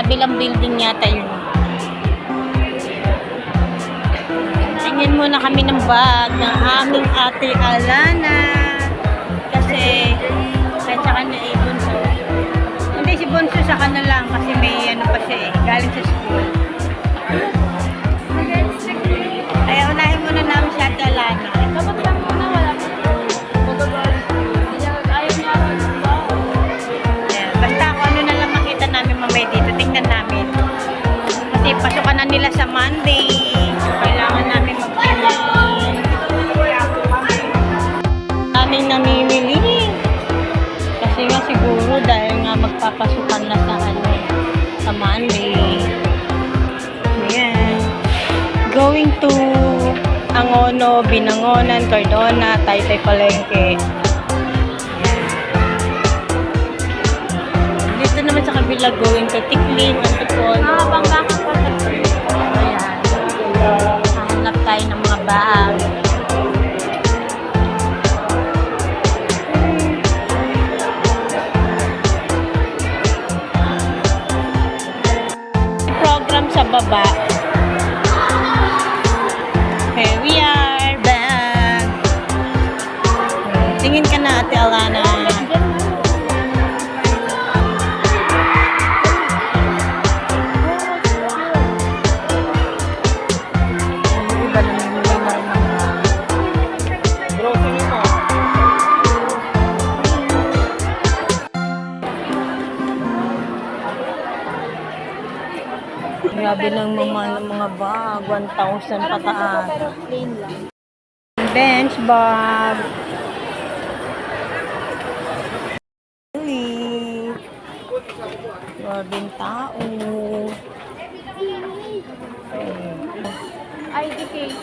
kabilang building yata yun. Tingin muna kami ng bag ng aming ate Alana. Kasi, kahit sa kanya Bunso. Hindi, si Bunso sa kanya lang kasi may ano pa siya galing sa school. Kaya unahin muna namin si ate Alana. Dapat lang muna, wala pa. Ayaw niya. Basta kung ano na lang makita namin mamaya dito, tingnan namin. Kasi pasukan na nila sa Monday. So, kailangan namin magpili. Daming namimili. Kasi nga siguro dahil nga magpapasukan na sa Monday. Ayan. Going to Angono, Binangonan, Cardona, Taytay Palengke. Dito naman sa kabila going to Tiklin, Antipolo. Nakabangga ka pa. Ayan. Hahanap tayo ng mga bag. Program sa baba. Okay, we are back. Tingin ka na, Ate Alana. Iba na yung mga grocery mo. Grabe ng mga bag, 1,000 pataas. Pero plain lang. Bench bag. Uy. Grabe yung tao. ID case.